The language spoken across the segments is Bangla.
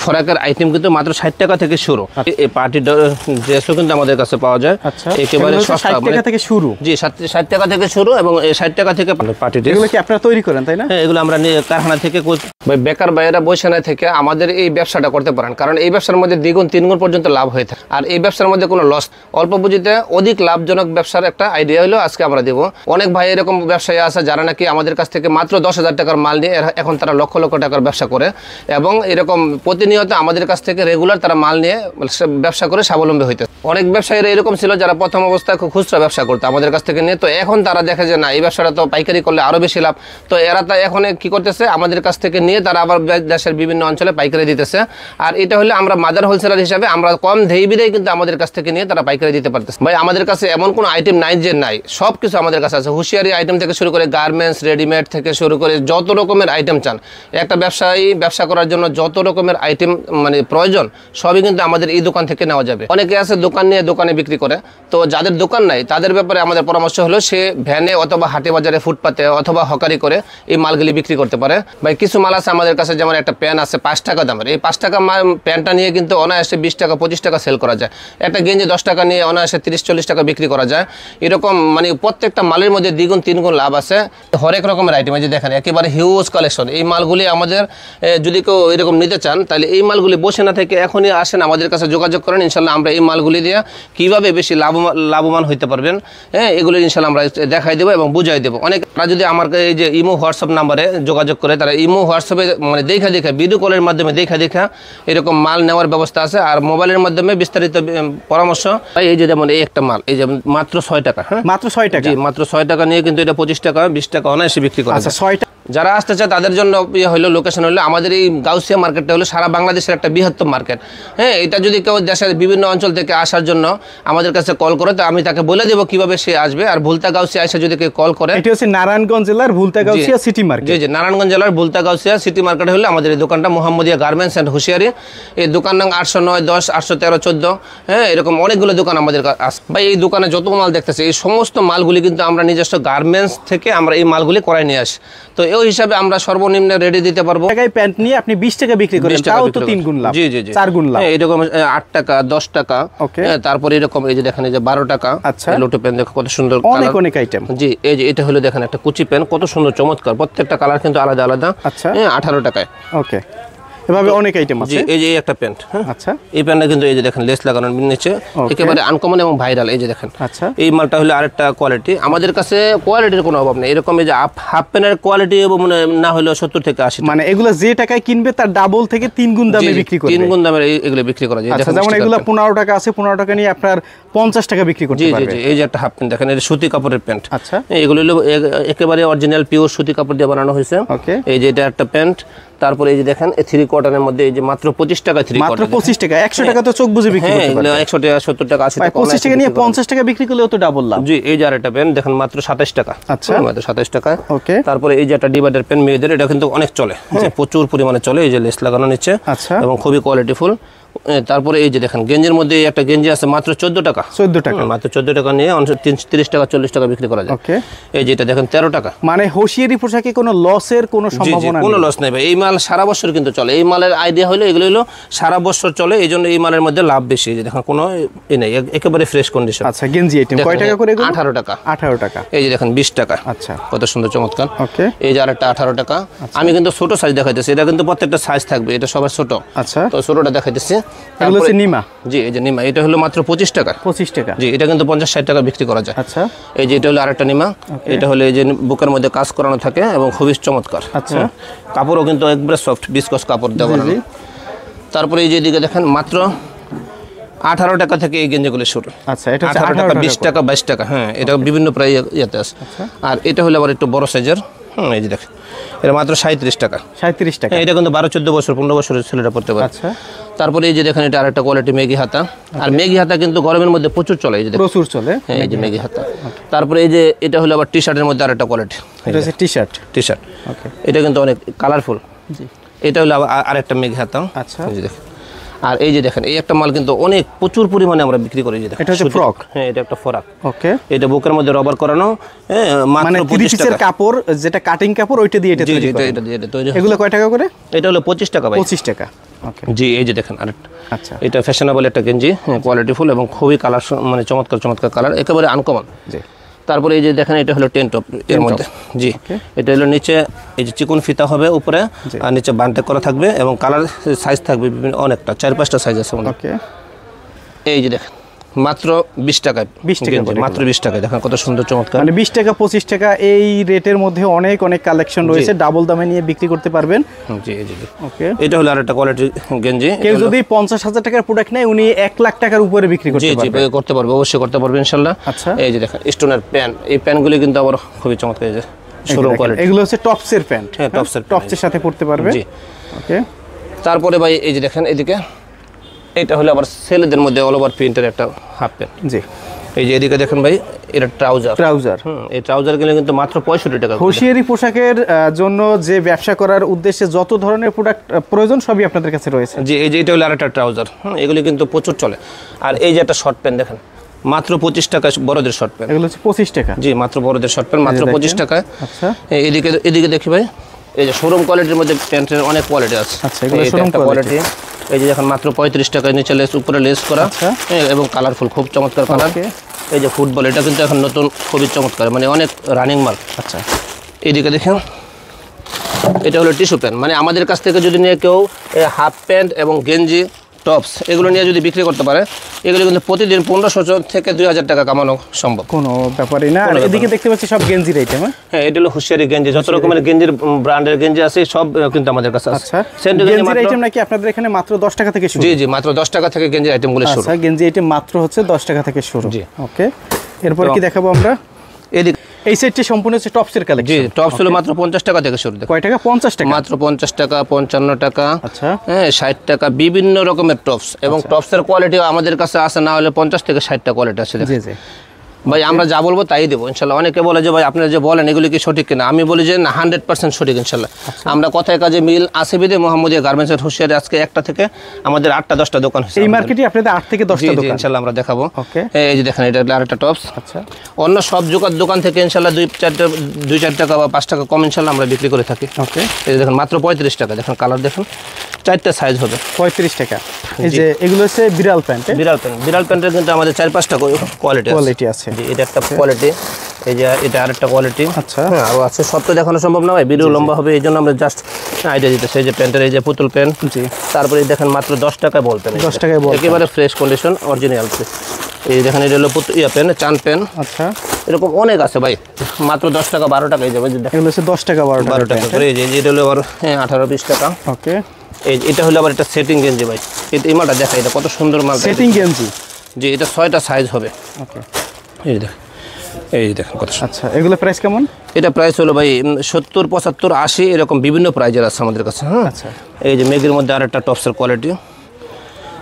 ফরাকের আইটেম কিন্তু মাত্র 60 টাকা থেকে শুরু। এই পার্টি ড্রেসও কিন্তু আমাদের কাছে পাওয়া যায় একেবারে সস্তা, 60 টাকা থেকে শুরু। জি 60 টাকা থেকে শুরু এবং এই 60 টাকা থেকে পার্টি ড্রেস। এগুলো কি আপনারা তৈরি করেন তাই না? হ্যাঁ, এগুলো আমরা কারখানা থেকে বেকার বাইরা বসে না থেকে আমাদের এই ব্যবসাটা করতে পারেন, কারণ এই ব্যবসার মধ্যে দ্বিগুণ তিনগুণ পর্যন্ত লাভ হয়ে থাকে। আর এই ব্যবসার মধ্যে কোনো লস, অল্প পুঁজিতে অধিক লাভজনক ব্যবসার একটা আইডিয়া হলো আজকে আমরা দেব। অনেক ভাই এরকম ব্যবসায়ী আছে যারা নাকি আমাদের কাছ থেকে মাত্র 10,000 টাকার মাল নিয়ে এখন তারা লক্ষ লক্ষ টাকার ব্যবসা করে এবং এরকম প্রতিনিয়ত আমাদের কাছ থেকে রেগুলার তারা মাল নিয়ে ব্যবসা করে স্বাবলম্বী হইতে। অনেক ব্যবসায়ীরা এরকম ছিল যারা প্রথম অবস্থায় খুচরা ব্যবসা করতো আমাদের কাছ থেকে নিয়ে, তো এখন তারা দেখে যে না এই ব্যবসাটা তো পাইকারি করলে আরও বেশি লাভ, তো এরা তা এখন কি করতেছে আমাদের কাছ থেকে নিয়ে তারা আবার দেশের বিভিন্ন অঞ্চলে পাইকারি দিতেছে। আর এটা হলে আমরা মাদার হোলসেলার হিসাবে আমরা কম ধেইবিরেই কিন্তু আমাদের কাছ থেকে নিয়ে তারা পাইকারি দিতে পারতেছে। ভাই আমাদের কাছে এমন কোনো আইটেম নাই যে নাই, সব কিছু আমাদের কাছে আছে। হুঁশিয়ারি আইটেম থেকে শুরু করে গার্মেন্টস, রেডিমেড থেকে শুরু করে যত রকমের আইটেম চান, একটা ব্যবসায়ী ব্যবসা করার জন্য যত রকমের আইটেম মানে প্রয়োজন সবই কিন্তু আমাদের এই দোকান থেকে নেওয়া যাবে। অনেকে আছে দোকান নিয়ে দোকানে বিক্রি করে, তো যাদের দোকান নাই তাদের ব্যাপারে আমাদের পরামর্শ হলো সে ভ্যানে অথবা হাটে বাজারে ফুটপাতে অথবা হকারি করে এই মালগুলি বিক্রি করতে পারে। ভাই কিছু মাল আছে আমাদের কাছে, যেমন একটা প্যান আছে 5 টাকা দামের, এই 5 টাকা প্যানটা নিয়ে কিন্তু অনায়াসে 20 টাকা 25 টাকা সেল করা যায়। একটা গেঞ্জি 10 টাকা নিয়ে অনায়াসে 30-40 টাকা বিক্রি করা যায়। এরকম মানে প্রত্যেকটা মালের মধ্যে দ্বিগুণ তিনগুণ লাভ আছে। হরেক রকমের আইটেম যে দেখেন একেবারে হিউজ কালেকশন। এই মালগুলি আমাদের যদি কেউ এরকম নিতে চান তাহলে এই মালগুলি বসে না থেকে এখনই আসেন আমাদের কাছে যোগাযোগ করেন, ইনশাল্লাহ আমরা এই মালগুলি দিয়ে কীভাবে বেশি লাভবান হইতে পারবেন হ্যাঁ এগুলো ইনশাল্লাহ আমরা দেখাই দেবো এবং বুঝাই দেবো। অনেক যদি আমার এই যে ইমো হোয়াটসঅ্যাপ নাম্বারে যোগাযোগ করে তারা ইমো হোয়াটসঅ্যাপে মানে দেখা ভিডিও কলের মাধ্যমে দেখা এরকম মাল নেওয়ার ব্যবস্থা আছে। আর মোবাইলের মাধ্যমে বিস্তারিত পরামর্শ। এই যে যেমন এই একটা মাল এই যে মাত্র 6 টাকা, হ্যাঁ মাত্র 6 টাকা, জি মাত্র 6 টাকা নিয়ে কিন্তু এটা 25 টাকা 20 টাকা অনায়াসে বিক্রি করা যায়। 6 টাকা যারা আসতে চায় তাদের জন্য হলো লোকেশন হলো আমাদের এই গাউসিয়া মার্কেটটা হলো সারা বাংলাদেশের একটা বৃহত্তম মার্কেট। হ্যাঁ এটা যদি কেউ দেশের বিভিন্ন অঞ্চল থেকে আসার জন্য আমাদের কাছে কল করে তো আমি তাকে বলে দেবো কিভাবে সে আসবে। আর ভুলতা গাউসিয়া এসে যদি কেউ কল করে, এটা হচ্ছে নারায়ণগঞ্জ জেলার ভুলতা গাউসিয়া সিটি মার্কেট। জি জি নারায়ণগঞ্জ জেলার ভুলতা গাউসিয়া সিটি মার্কেট হলো আমাদের এই দোকানটা মোহাম্মদিয়া গার্মেন্টস অ্যান্ড হুঁশিয়ারি। এই দোকান নং 809, 10, 813, 14 হ্যাঁ এরকম অনেকগুলো দোকান আমাদের আছে। ভাই এই দোকানে যত মাল দেখতেছে এই সমস্ত মালগুলি কিন্তু আমরা নিজস্ব গার্মেন্টস থেকে আমরা এই মালগুলি করাই নিয়ে আসি, তো এই হিসাবে আমরা সর্বনিম্ন রেডি দিতে পারবো। টাকায় প্যান্ট নিয়ে আপনি 20 টাকা বিক্রি করেন, তাও তো 3 গুণ লাভ। জি জি জি 4 গুণ লাভ। এরকম 8 টাকা 10 টাকা, তারপর এরকম এই যে দেখেন এই যে 12 টাকা লোটো পেন দেখো কত সুন্দর, অনেক আইটেম। জি এই যে এটা হলো দেখেন একটা কুচি পেন কত সুন্দর চমৎকার, প্রত্যেকটা কালার কিন্তু আলাদা আলাদা। হ্যাঁ 18 টাকায়। ওকে এভাবে অনেক আইটেম আছে। এই যে একটা প্যান্ট, আচ্ছা এই প্যান্টটা কিন্তু এই যে দেখেন লেস লাগানোর নিচে একেবারে আনকমন এবং ভাইরাল। এই যে দেখেন আচ্ছা এই মালটা হলো আরেকটা কোয়ালিটি। আমাদের কাছে কোয়ালিটির কোনো অভাব নেই। এরকম এই যে হাফ প্যান্টের কোয়ালিটি মানে না হলো 70 থেকে 80, মানে এগুলো যে টাকায় কিনবে তার ডাবল থেকে 3 গুণ দামে বিক্রি করবে। 3 গুণ দামে এগুলো বিক্রি করা যায়। আচ্ছা যেমন এগুলো 15 টাকা আছে, 15 টাকা নিয়ে আপনার 50 টাকা বিক্রি করতে পারবে। জি জি এই যে একটা হাফ প্যান্ট দেখেন এটা সুতি কাপড়ের প্যান্ট। আচ্ছা এগুলো হলো একেবারে অরিজিনাল পিওর সুতি কাপড় দিয়ে বানানো হয়েছে। এই যে এটা একটা প্যান্ট। তারপরে এই যে দেখেন 3 কোয়ার্টারের মধ্যে এই যে মাত্র 25 টাকা 3 কোয়ার্টার, মাত্র 25 টাকা। 100 টাকা তো চোখ বুঝে বিক্রি করতে পারবে। 100 টাকা 70 টাকা 80 টাকা 25 টাকা নিয়ে 50 টাকা বিক্রি করলেও তো ডাবল লাভ। জি এই যে আরেকটা পেন দেখেন মাত্র 27 টাকা। আচ্ছা মাত্র 27 টাকা। ওকে তারপরে এই যে একটা ডিভাইডার পেন মেয়েদের, এটা কিন্তু অনেক চলে, প্রচুর পরিমাণে চলে। এই যে লেস লাগানো নিচে এবং খুবই কোয়ালিটিফুল। তারপরে এই যে দেখেন গেঞ্জির মধ্যে একটা গেঞ্জি আছে মাত্র 14 টাকা। 14 টাকা মাত্র 14 টাকা নিয়ে 30 টাকা 40 টাকা বিক্রি করা যায়। ওকে এই যে এটা দেখেন 13 টাকা। মানে হুঁশিয়ারি পোশাকে কোনো লসের কোনো সম্ভাবনা নেই, কোনো লস নেই ভাই। এই মাল সারা বছর কিন্তু চলে। এই মালের আইডিয়া হলো এগুলো হলো সারা বছর চলে, এই জন্য এই মালের মধ্যে লাভ বেশি। এই যে দেখেন কোনো নেই, একেবারে ফ্রেশ কন্ডিশন। আচ্ছা গেঞ্জি আইটেম কয় টাকা করে এগুলো? 18 টাকা। 18 টাকা। এই যে দেখেন 20 টাকা। আচ্ছা কত সুন্দর চমৎকার। ওকে এই যে আরেকটা 18 টাকা। আমি কিন্তু ছোট সাইজ দেখাইতেছি, এটা কিন্তু প্রত্যেকটা সাইজ থাকবে, এটা সবার ছোট। আচ্ছা তো ছোটটা দেখাইতেছি। এগুলো হচ্ছে নিমা। জি এই যে নিমা, এটা হলো মাত্র 25 টাকা। 25 টাকা। জি এটা কিন্তু 50-60 টাকা বিক্রি করা যায়। আচ্ছা এই যে এটা হলো আরেকটা নিমা। এটা হলো এই যে বুকের মধ্যে কাজ করানো থাকে এবং খুবই চমৎকার। আচ্ছা কাপড়ও কিন্তু একবারে সফট বিসকস কাপড় দেওয়া বানানো। তারপরে এই যে এদিকে দেখেন মাত্র 18 টাকা থেকে এই গেঞ্জিগুলো শুরু। আচ্ছা এটা 18 টাকা 20 টাকা 22 টাকা। হ্যাঁ এটা বিভিন্ন প্রায় ইয়েতে আছে। আর এটা হলো আবার একটু বড় সাইজের। এই যে দেখেন এটা মাত্র 37 টাকা। 37 টাকা। এটা কিন্তু 12-14 বছর 15 বছরের ছেলেরা পড়তে পারে। আচ্ছা তারপরে এই যে দেখেন এটা আরেকটা কোয়ালিটি মেগি হাতা। আর মেগি হাতা কিন্তু গরমের মধ্যে প্রচুর চলে। এই যে প্রচুর চলে। হ্যাঁ এই যে মেগি হাতা। তারপরে এই যে এটা হলো আবার টি শার্টের মধ্যে আরেকটা কোয়ালিটি। এটা হচ্ছে টি শার্ট। ওকে এটা কিন্তু অনেক কালারফুল। জি এটা হলো আরেকটা মেগি হাতা। আচ্ছা এই যে দেখেন আর এই যে দেখেন এই একটা মাল কিন্তু অনেক প্রচুর পরিমাণে আমরা বিক্রি করি। যে দেখেন এটা হচ্ছে ফ্রক। হ্যাঁ, এটা একটা ফ্রক। ওকে, এটা বুকের মধ্যে রবার করানো, মানে মাত্র 3 25 পিসের টাকা। কাপড়, যেটা কাটিং কাপড় ওইটা দিয়ে এটা জি তৈরি জি, করেন। এটা দিয়ে এটা তৈরি। এগুলো কয় টাকা করে? এটা হলো 25 টাকা ভাই। 25 টাকা। ওকে, জি এই যে দেখেন আরেকটা। আচ্ছা, এটা ফ্যাশনেবল একটা গেঞ্জি, কোয়ালিটিফুল এবং খুবই কালার, মানে চমৎকার চমৎকার কালার, একেবারে আনকমন। জি। তারপরে এই যে দেখেন এটা হলো টেন টপ এর মধ্যে। জি, এটা হলো নিচে এই যে চিকন ফিতা হবে উপরে, আর নিচে বান্টেক করা থাকবে এবং কালার সাইজ থাকবে বিভিন্ন, অনেকটা 4-5টা সাইজ আছে। ওকে, এই যে দেখেন মাত্র 20 টাকায়, 20 টাকা করে, মাত্র 20 টাকায়। দেখেন কত সুন্দর চমৎকার। মানে 20 টাকা 25 টাকা এই রেটের মধ্যে অনেক অনেক কালেকশন রয়েছে, ডাবল দামে নিয়ে বিক্রি করতে পারবেন। জি জি জি। ওকে, এটা হলো আরেকটা কোয়ালিটির গেঞ্জি। কেউ যদি 50,000 টাকার প্রোডাক্ট নেয় উনি 1 লাখ টাকার উপরে বিক্রি করতে জি জি পারবেন। করতে পারবে, অবশ্যই করতে পারবে ইনশাআল্লাহ। আচ্ছা, এই যে দেখেন স্টোনের প্যান্ট, এই প্যান্টগুলি কিন্তু আবার খুবই চমৎকার, এই যে শোরুম কোয়ালিটি। এগুলো হচ্ছে টপসের প্যান্ট। হ্যাঁ, টপসের সাথে পড়তে পারবে। জি। ওকে, তারপরে ভাই এই যে দেখেন এদিকে, এটা হলো আবার ছেলেদের মধ্যে অল ওভার প্রিন্টের একটা হাফ প্যান্ট। জি। এই যে এদিকে দেখেন ভাই, এটা ট্রাউজার। এই ট্রাউজার কিনে কিন্তু মাত্র 65 টাকা। হোশিয়ারি পোশাকের জন্য যে ব্যবসা করার উদ্দেশ্যে যত ধরনের প্রোডাক্ট প্রয়োজন সবই আপনাদের কাছে রয়েছে। জি, এই যে এটা হলো আরেকটা ট্রাউজার। এগুলি কিন্তু প্রচুর চলে। আর এই যে একটা শর্ট প্যান্ট দেখেন, মাত্র 25 টাকা বড়দের শর্ট প্যান্ট। এগুলো হচ্ছে 25 টাকা। জি, মাত্র বড়দের শর্ট প্যান্ট মাত্র 25 টাকায়। আচ্ছা, এদিকে দেখি ভাই, এই যে শোরুম কোয়ালিটির মধ্যে প্যান্টের অনেক কোয়ালিটি আছে। আচ্ছা, এগুলো শোরুম কোয়ালিটি। এই যে দেখেন মাত্র 35 টাকায়, নিচে লেস উপরে লেস করা এবং কালারফুল, খুব চমৎকার কালার। এই যে ফুটবল, এটা কিন্তু এখন নতুন, খুবই চমৎকার, মানে অনেক রানিং মাল। আচ্ছা, এদিকে দেখেন এটা হলো টিস্যু প্যান্ট। মানে আমাদের কাছ থেকে যদি নিয়ে কেউ হাফ প্যান্ট এবং গেঞ্জি টপস এগুলো নিয়ে যদি বিক্রি করতে পারে, এগুলো কিন্তু প্রতিদিন 1500 থেকে 2000 টাকা কামানো সম্ভব। কোনো ব্যাপারই না। আর এদিকে দেখতে পাচ্ছি সব গেঞ্জির আইটেম। হ্যাঁ, এটা হলো হুশিয়ারি গেঞ্জি, যত রকমের গেঞ্জির ব্র্যান্ডের গেঞ্জি আছে সব কিন্তু আমাদের কাছে আছে। আচ্ছা, গেঞ্জির আইটেম নাকি আপনাদের এখানে মাত্র 10 টাকা থেকে শুরু? জি জি, মাত্র 10 টাকা থেকে গেঞ্জির আইটেমগুলো শুরু। আচ্ছা, গেঞ্জি আইটেম মাত্র হচ্ছে 10 টাকা থেকে শুরু। জি। ওকে, এরপর কি দেখাবো আমরা? এদিকে এই সেটটি সম্পূর্ণ হচ্ছে টপসের কালেকশন। জি, টপস হলো মাত্র 50 টাকা থেকে শুরু। কয় টাকা? 50 টাকা। মাত্র 50 টাকা, 55 টাকা, আচ্ছা, হ্যাঁ 60 টাকা, বিভিন্ন রকমের টপস। এবং টপসের কোয়ালিটি আমাদের কাছে আছে না হলে 50 থেকে 60টা কোয়ালিটি আছে। জি জি ভাই আমরা যা বলবো তাই দেবো ইনশাল্লাহ। অনেকে বলে যে ভাই আপনারা যে বলেন এগুলি কি সঠিক কিনা, আমি বলি যে না, 100% সঠিক ইনশাল্লাহ। আমরা কথায় কাজে মিল আছে বিদে মোহাম্মদিয়া গার্মেন্টসের হুশিয়ারি আজকে একটা থেকে আমাদের 8-10টা দোকান হয়েছে এই মার্কেটে। আপনাদের 8 থেকে 10টা দোকান ইনশাল্লাহ আমরা দেখাবো। ওকে, এই যে দেখেন এটা আরেকটা টপস। আচ্ছা, অন্য সব দোকান থেকে ইনশাল্লাহ 2-4 টাকা বা 5 টাকা কম ইনশাল্লাহ আমরা বিক্রি করে থাকি। ওকে, এই যে দেখেন মাত্র 35 টাকা। দেখেন কালার দেখেন, 4টা সাইজ হবে, 35 টাকা। এই যে এগুলো হচ্ছে বিড়াল প্যান্ট। বিড়াল প্যান্টের কিন্তু আমাদের 4-5টা কোয়ালিটি আছে। জি, এটা একটা কোয়ালিটি, এই যে এটা আরেকটা কোয়ালিটি। আচ্ছা, হ্যাঁ, আরও আছে, সব তো দেখানো সম্ভব না ভাই, ভিডিও লম্বা হবে, এই জন্য আমরা জাস্ট আইডিয়া দিতেছি। এই যে প্যান্টের, এই যে পুতুল প্যান্ট। জি, তারপরে দেখেন মাত্র 10 টাকায় বল প্যান্ট, 10 টাকায় বল, একেবারে ফ্রেশ কন্ডিশন অরিজিনাল। এই দেখেন এটা হলো প্যান্ট, চান প্যান্ট। আচ্ছা, এরকম অনেক আছে ভাই, মাত্র 10 টাকা 12 টাকা। এই যে এগুলো হচ্ছে 10 টাকা 12 টাকা করে। এই যে এটা হলো আবার 18-20 টাকা। ওকে, এটা হলো আবার একটা সেটিং গেঞ্জি ভাই, এই মালটা দেখা, এটা কত সুন্দর মাল, সেটিং গেঞ্জি। জি, এটা 6টা সাইজ হবে। ওকে, এই দেখেন কত। আচ্ছা, এগুলো প্রাইস কেমন? এটা প্রাইস হলো ভাই 70, 75, 80 এরকম বিভিন্ন প্রাইজের আছে আমাদের কাছে। হ্যাঁ, আচ্ছা, এই যে মেগের মধ্যে আরেকটা টপসের কোয়ালিটি।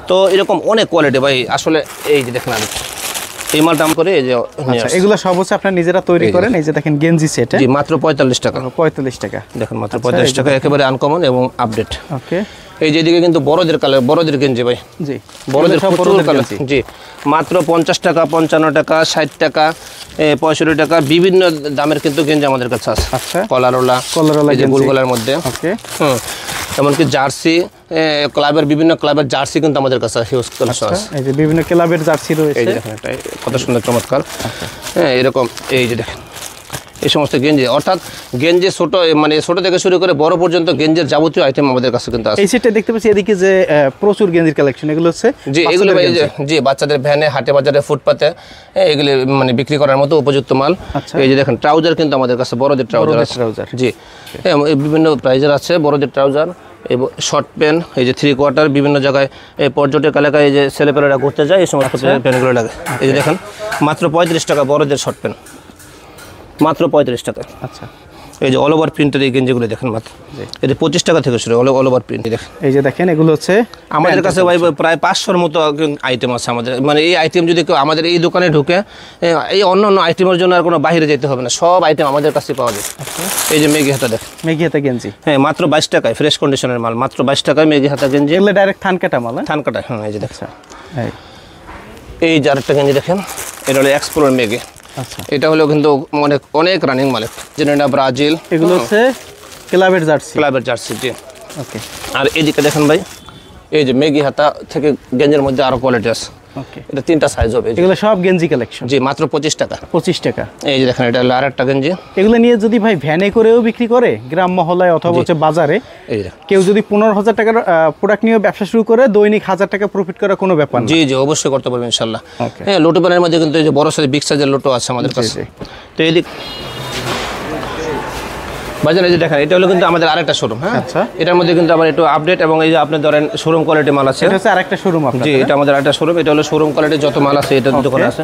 তো এরকম অনেক কোয়ালিটি ভাই আসলে। এই যে দেখেন আমি এই মালটা করে এই যে এগুলো সব হচ্ছে আপনারা নিজেরা তৈরি করেন। এই যে দেখেন গেঞ্জি সেট। জি, মাত্র 45 টাকা। 45 টাকা দেখেন মাত্র 45 টাকা, একেবারে আনকমন এবং আপডেট। ওকে, এই যে এদিকে কিন্তু বড়দের গেঞ্জি ভাই। জি, বড়দের প্রচুর কালার। জি, মাত্র 50 টাকা, 55 টাকা, 60 টাকা, 65 টাকা, বিভিন্ন দামের কিন্তু গেঞ্জি আমাদের কাছে আছে। আচ্ছা, কলারওয়ালা যে গোলগলার মধ্যে। ওকে, এমনকি জার্সি, বিভিন্ন ক্লাবের জার্সি কিন্তু আমাদের কাছে হিউজ কালেকশন আছে। এই যে বিভিন্ন ক্লাবের জার্সি রয়েছে। এই যে দেখেন এটা কত সুন্দর চমৎকার। হ্যাঁ, এরকম এই যে দেখেন এই সমস্ত গেঞ্জি, অর্থাৎ গেঞ্জি ছোট, মানে ছোট থেকে শুরু করে বড় পর্যন্ত গেঞ্জের যাবতীয় আইটেম আমাদের কাছে কিন্তু আছে। এই সেটটা দেখতে পাচ্ছি এদিকে যে প্রচুর গেঞ্জির কালেকশন। এগুলো হচ্ছে জি, এগুলো জি বাচ্চাদের ভ্যানে, হাটে বাজারে, ফুটপাতে এগুলি মানে বিক্রি করার মতো উপযুক্ত মাল। এই যে দেখেন ট্রাউজার কিন্তু আমাদের কাছে বড়দের ট্রাউজার আছে। জি, বিভিন্ন প্রাইজের আছে বড়দের ট্রাউজার, এই শর্ট প্যান্ট, এই যে 3/4 বিভিন্ন জায়গায় এই পর্যটক এলাকায় এই যে ছেলেপেলেরা ঘুরতে যায় এই সমস্ত প্যান্টগুলো লাগে। এই যে দেখেন মাত্র 35 টাকা বড়দের শর্ট প্যান্ট, মাত্র 35 টাকা। আচ্ছা, এই যে অল ওভার প্রিন্টের এই গেঞ্জিগুলো দেখেন মাত্র এই যে 25 টাকা থেকে শুরু অল ওভার প্রিন্ট দেখেন। এই যে দেখেন এগুলো হচ্ছে আমাদের কাছে ভাই প্রায় 500-র মতো আইটেম আছে আমাদের, মানে এই আইটেম যদি কেউ আমাদের এই দোকানে ঢুকে এই অন্য অন্য আইটেমের জন্য আর কোনো বাইরে যেতে হবে না, সব আইটেম আমাদের কাছে পাওয়া যায়। এই যে মেঘি হাতা দেখেন, মেঘি হাতা গেঞ্জি, হ্যাঁ মাত্র 22 টাকায় ফ্রেশ কন্ডিশনের মাল, মাত্র 22 টাকায় মেঘি হাতা গেঞ্জি। এগুলো ডাইরেক্ট থান কাটা মাল, থান কাটা, হ্যাঁ এই যে দেখছেন। এই এই যে আরেকটা গেঞ্জি দেখেন, এটা হলো এক্সপ্লোর মেঘি। আচ্ছা, এটা হলো কিন্তু অনেক অনেক রানিং মাল, যেটা ব্রাজিল। এগুলো হচ্ছে ক্লাবের জার্সি, ক্লাবের জার্সি জি। ওকে, আর এদিকে দেখেন ভাই, এই যে মেঘি হাতা থেকে গেঞ্জের মধ্যে আরো কোয়ালিটি আছে। ওকে, এটা 3টা সাইজ হবে। এগুলো সব গেঞ্জি কালেকশন জি, মাত্র 25 টাকা। 25 টাকা। এই যে দেখেন, এটা হলো আরেকটা গেঞ্জি। এগুলো নিয়ে যদি ভাই ভ্যানে করেও বিক্রি করে গ্রাম মহলায় অথবা হচ্ছে বাজারে, এই যে কেউ যদি 15,000 টাকার প্রোডাক্ট নিয়ে ব্যবসা শুরু করে দৈনিক 1000 টাকা প্রফিট করার কোনো ব্যাপার না। জি জি, অবশ্যই করতে পারবেন ইনশাআল্লাহ। Okay. হ্যাঁ, লোটো প্যানের মধ্যে কিন্তু এই যে বড় সাইজ বিগ সাইজের লোটো আছে আমাদের কাছে। জি। তো এদিক বাজারে যে দেখেন, এটা হলো কিন্তু আমাদের আরেকটা শোরুম। হ্যাঁ, আচ্ছা। এটার মধ্যে কিন্তু আবার একটু আপডেট এবং এই যে আপনি ধরেন শোরুম কোয়ালিটি মাল আছে। এটা হচ্ছে আরেকটা শোরুম আপনার? জি, এটা আমাদের আরেকটা শোরুম। এটা হলো শোরুম কোয়ালিটি যত মাল আছে এটা দোকানে আছে।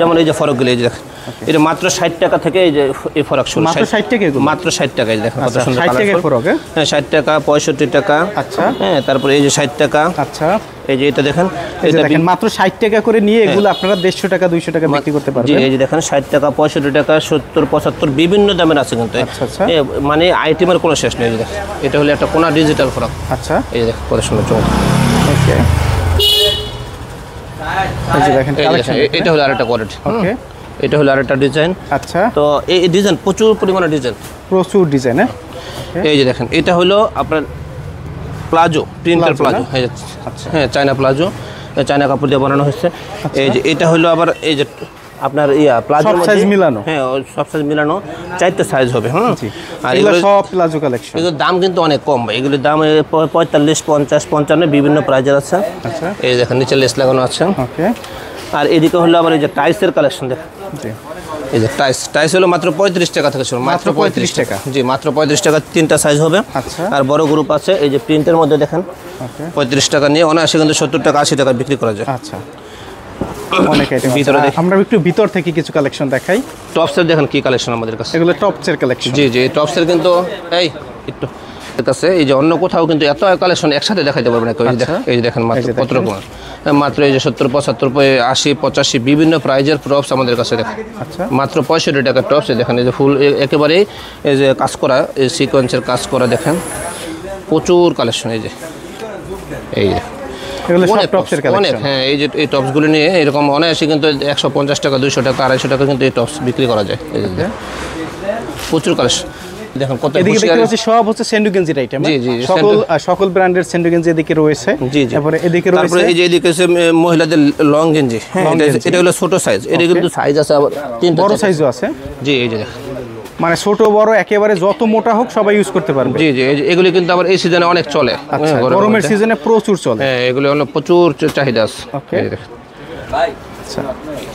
যেমন এই যে ফরকগুলো, এই যে দেখেন, এটা মাত্র 60 টাকা থেকে এই যে এই ফরক শুরু। মাত্র 60 টাকা এগুলো? মাত্র 60 টাকা। এই দেখেন কত আচ্ছা, সুন্দর 60 কালার। টাকায় ফরক? হ্যাঁ, 60 টাকা, 65 টাকা। আচ্ছা, হ্যাঁ, তারপরে এই যে 60 টাকা। আচ্ছা, এই যে এটা দেখেন, এই যে দেখেন মাত্র 60 টাকা করে নিয়ে এগুলো আপনারা 150 টাকা 200 টাকা বিক্রি করতে জি, পারবেন। এই যে দেখেন 60 টাকা, 65 টাকা, 70, 75 বিভিন্ন দামের আছে কিন্তু। আচ্ছা, আচ্ছা। মানে আইটেমের কোনো শেষ নেই। এই যে দেখেন, এটা হলো একটা কোনা ডিজিটাল ফরক। আচ্ছা, এই যে দেখেন কত সুন্দর চমৎকার। ওকে, এই যে দেখেন এই যে কালেকশন, দেখেন, এটা হলো আরেকটা কোয়ালিটি। ওকে, এটা হলো আরেকটা ডিজাইন। আচ্ছা, তো এই ডিজাইন প্রচুর পরিমাণে ডিজাইন, প্রচুর ডিজাইন। হ্যাঁ, এই যে দেখেন, এটা হলো আপনার প্লাজো, প্রিন্টার প্লাজো। হ্যাঁ, চায়না প্লাজো, চায়না কাপড় দিয়ে বানানো হয়েছে। এই যে এটা হলো আবার এই যে আপনার প্লাজোর সব size মিলানো? হ্যাঁ, সব সাইজ মিলানো, 4টা সাইজ হবে। হ্যাঁ, আর এগুলো এগুলো সব প্লাজো কালেকশন। এগুলোর দাম কিন্তু অনেক কম ভাই। এগুলোর দাম 45, 50, 55 বিভিন্ন প্রাইজের আছে। আচ্ছা, এই দেখেন নিচে লেস লাগানো আছে। ওকে, আর এদিকে হলো আবার এই যে টাইসের কালেকশন দেখেন। জি, এই যে টাইস হলো মাত্র 35 টাকা থেকে শুরু। মাত্র 35 টাকা? জি, মাত্র 35 টাকা। 3টা সাইজ হবে। আচ্ছা, আর বড় গ্রুপ আছে। এই যে প্রিন্টের মধ্যে দেখেন, ওকে, 35 টাকা নিয়ে অনায়াসে কিন্তু 70 টাকা 80 টাকা বিক্রি করা যায়। আচ্ছা, অনেক আইটেম ভিতরে দেখি। আমরা একটু ভিতর থেকে কিছু কালেকশন দেখাই। টপসের দেখেন কি কালেকশন আমাদের কাছে। এগুলো টপসের কালেকশন? জি জি, টপসের কিন্তু এই একটু কাছে এই যে অন্য কোথাও কিন্তু এত কালেকশন একসাথে দেখাইতে পারবে না কেউ। এই যে দেখেন মাত্র কত রকম, মাত্র এই যে 70, 75, 80, 85 বিভিন্ন প্রাইজের টপস আমাদের কাছে দেখেন। আচ্ছা, মাত্র 65 টাকা টপস। দেখেন এই যে ফুল একেবারেই এই যে কাজ করা, এই সিকোয়েন্সের কাজ করা দেখেন, প্রচুর কালেকশন। এই যে এগুলো সব অনেক টপসের অনেক, কালেকশন? হ্যাঁ, এই যে এই টপসগুলো নিয়ে এরকম অনায়াসে কিন্তু 150 টাকা, 200 টাকা, 250 টাকা কিন্তু এই টপস বিক্রি করা যায়। এই যে প্রচুর কালেকশন দেখেন কত। এদিকে দেখতে পাচ্ছি সব হচ্ছে সেন্ডু গেঞ্জির আইটেম। জি, জি, সকল ব্র্যান্ডের সেন্ডু গেঞ্জি এদিকে রয়েছে। জি জি, তারপরে এদিকে তারপরে রয়েছে এই যে এদিকে আছে মহিলাদের লং গেঞ্জি। হ্যাঁ, এটা হলো ছোট সাইজ। এটা কিন্তু সাইজ আছে আবার 3টা, বড় সাইজও আছে। জি, এই যে দেখেন, মানে ছোট বড় একেবারে যত মোটা হোক সবাই ইউজ করতে পারবে। জি জি, এগুলি কিন্তু আবার এই সিজনে অনেক চলে। আচ্ছা, গরমের সিজনে প্রচুর চলে। হ্যাঁ, এগুলি হলো প্রচুর চাহিদা আছে। ওকে, এই যে দেখেন। আচ্ছা,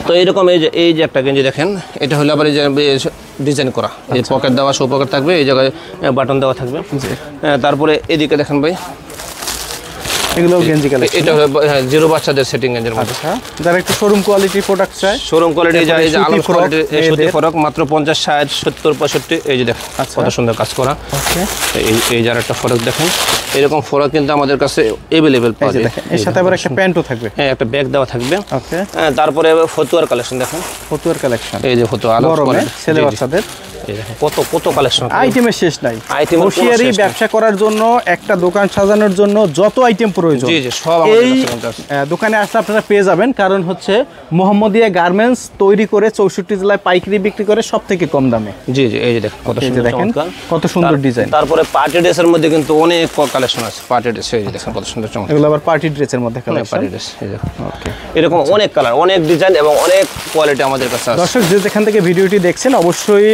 তো এইরকম এই যে একটা গেঞ্জি দেখেন, এটা হলো আবার এই যে ডিজাইন করা, এই পকেট দেওয়া, শো পকেট থাকবে, এই জায়গায় বাটন দেওয়া থাকবে। তারপরে এদিকে দেখেন ভাই, এগুলো গেঞ্জি কালেকশন। এটা হলো জিরো বাচ্চাদের সেটিং গেঞ্জির মধ্যে। আচ্ছা, যারা একটু শোরুম কোয়ালিটি প্রোডাক্ট চায়, শোরুম কোয়ালিটি যায়, এই যে আলো কোয়ালিটি সুতি এদের। ফরক মাত্র 50, 60, 70, 65। এই যে দেখেন কত সুন্দর কাজ করা। ওকে, এই যার একটা ফরক দেখেন, এরকম ফরক কিন্তু আমাদের কাছে অ্যাভেলেবেল এই পাওয়া যে যায়। দেখেন এর সাথে আবার একটা প্যান্টও থাকবে। হ্যাঁ, একটা ব্যাগ দেওয়া থাকবে। ওকে, তারপরে ফতুয়ার কালেকশন দেখেন। ফতুয়ার কালেকশন? এই যে ফতুয়া আলো গরমে কোয়ালিটি, ছেলে বাচ্চাদের এই দেখেন কত কালেকশন। আইটেমের শেষ নাই। আইটেমের কোনো হোশিয়ারি শেষ নাই। ব্যবসা করার জন্য, একটা দোকান সাজানোর জন্য যত আইটেম প্রয়োজন, জি জি, সব আমাদের এই কাছে কিন্তু আছে। দোকানে আসলে আপনারা পেয়ে যাবেন। কারণ হচ্ছে মোহাম্মদিয়া গার্মেন্টস তৈরি করে 64 জেলায় পাইকারি বিক্রি করে সব থেকে কম দামে। জি জি, এই যে দেখেন কত এই যে সুন্দর দেখেন চমৎকার, কত সুন্দর ডিজাইন। তারপরে পার্টি ড্রেসের মধ্যে কিন্তু অনেক কালেকশন আছে। পার্টি ড্রেস এই যে দেখেন কত সুন্দর চমৎকার। এগুলো আবার পার্টি ড্রেসের মধ্যে কালেকশন। পার্টি ড্রেস এই দেখেন, ওকে, এরকম অনেক কালার, অনেক ডিজাইন এবং অনেক কোয়ালিটি আমাদের কাছে আছে। দর্শক যে যেখান থেকে ভিডিওটি দেখছেন অবশ্যই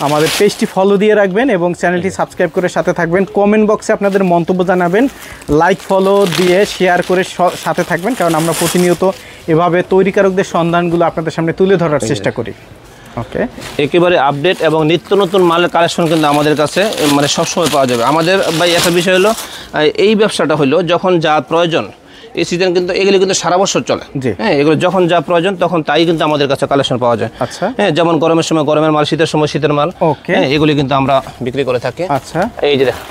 আমাদের পেজটি ফলো দিয়ে রাখবেন এবং চ্যানেলটি সাবস্ক্রাইব করে সাথে থাকবেন। কমেন্ট বক্সে আপনাদের মন্তব্য জানাবেন, লাইক ফলো দিয়ে শেয়ার করে সাথে থাকবেন, কারণ আমরা প্রতিনিয়ত এভাবে তৈরিকারকদের সন্ধানগুলো আপনাদের সামনে তুলে ধরার চেষ্টা করি। ওকে, একেবারে আপডেট এবং নিত্য নতুন মালের কালেকশন কিন্তু আমাদের কাছে মানে সবসময় পাওয়া যাবে। আমাদের ভাই একটা বিষয় হলো, এই ব্যবসাটা হলো যখন যা প্রয়োজন এই সিজন কিন্তু এগুলি কিন্তু সারা বছর চলে। হ্যাঁ, এগুলো যখন যা প্রয়োজন তখন তাই কিন্তু আমাদের কাছে কালেকশন পাওয়া যায়। আচ্ছা, হ্যাঁ, যেমন গরমের সময় গরমের মাল, শীতের সময় শীতের মাল। ওকে, এগুলি কিন্তু আমরা বিক্রি করে থাকি। আচ্ছা, এই যে দেখেন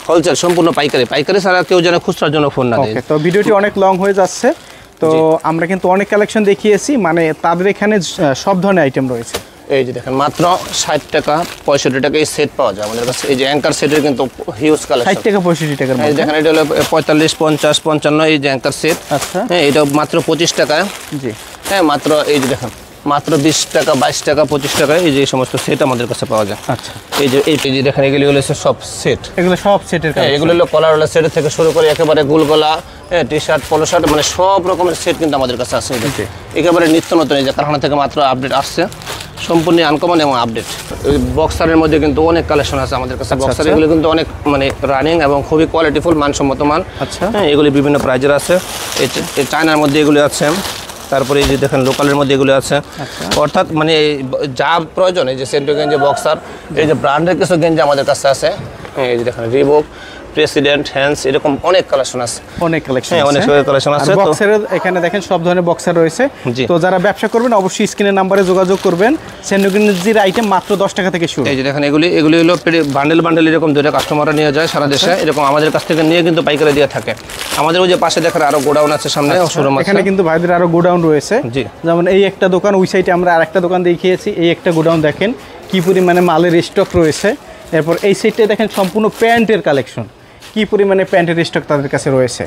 হোলসেল, সম্পূর্ণ পাইকারি ছাড়া কেউ যেন খুচরার জন্য ফোন না দেয়। তো ভিডিওটি অনেক লং হয়ে যাচ্ছে, তো আমরা কিন্তু অনেক কালেকশন দেখিয়েছি, মানে তাদের এখানে সব ধরনের আইটেম রয়েছে। এই যে দেখেন মাত্র 60 টাকা 65 টাকা এই সেট পাওয়া যায় আমাদের কাছে। এই যে অ্যাঙ্কার সেটের কিন্তু হিউজ কালেকশন। 60 টাকা 65 টাকার মধ্যে। এই দেখেন এটা হলো 45 50 55 এই যে অ্যাঙ্কার সেট। আচ্ছা, হ্যাঁ, এটা মাত্র 25 টাকা। জি, হ্যাঁ, মাত্র এই যে দেখেন মাত্র 20 টাকা 22 টাকা 25 টাকা এই যে সমস্ত সেট আমাদের কাছে পাওয়া যায়। আচ্ছা, এই যে দেখেন এগুলি হলো সব সেট। এগুলো সব সেটের কাজ। এগুলো হলো কলার হলো সেট থেকে শুরু করে একেবারে গোল গলা, টি শার্ট, পলো শার্ট, মানে সব রকমের সেট কিন্তু আমাদের কাছে আছে। একেবারে নিত্য নতুন, এই যে কারখানা থেকে মাত্র আপডেট আসছে, সম্পূর্ণ আনকমন এবং আপডেট। বক্সারের মধ্যে কিন্তু অনেক কালেকশন আছে আমাদের কাছে। বক্সার এগুলো কিন্তু অনেক মানে রানিং এবং খুবই কোয়ালিটিফুল, মানসম্মত মাল। আচ্ছা, হ্যাঁ, এগুলি বিভিন্ন প্রাইজের আছে। এই চায়নার মধ্যে এগুলি আছে, তারপরে এই যে দেখেন লোকালের মধ্যে এগুলো আছে। অর্থাৎ মানে যা প্রয়োজন, এই যে সেন্টো গেঞ্জি, বক্সার, এই যে ব্র্যান্ডের কিছু গেঞ্জি আমাদের কাছে আছে। এই যে দেখেন রিবক, প্রেসিডেন্ট, হ্যান্স, এরকম অনেক কালেকশন আছে। অনেক কালেকশন, হ্যাঁ, অনেক কালেকশন আছে। বক্সারের এখানে দেখেন সব ধরনের বক্সার রয়েছে। তো যারা ব্যবসা করবেন অবশ্যই স্ক্রিনের নাম্বারে যোগাযোগ করবেন। সেন্টো গেঞ্জির আইটেম মাত্র 10 টাকা থেকে শুরু। এই যে দেখেন এগুলি হলো বান্ডেল এরকম দুটো কাস্টমাররা নিয়ে যায় সারা দেশে, এরকম আমাদের কাছ থেকে নিয়ে কিন্তু পাইকারি দিয়ে থাকে। আমাদের ওই যে পাশে দেখেন আরো গোডাউন আছে সামনে, শোরুম আছে। এখানে কিন্তু ভাইদের আরো গোডাউন রয়েছে। জি, যেমন এই একটা দোকান, ওই সাইডে আমরা আরেকটা দোকান দেখিয়েছি। এই একটা গোডাউন দেখেন কি পরিমাণে মালের স্টক রয়েছে। এরপর এই সাইডে দেখেন সম্পূর্ণ প্যান্টের কালেকশন, কি পরিমাণে প্যান্টের স্টক তাদের কাছে রয়েছে।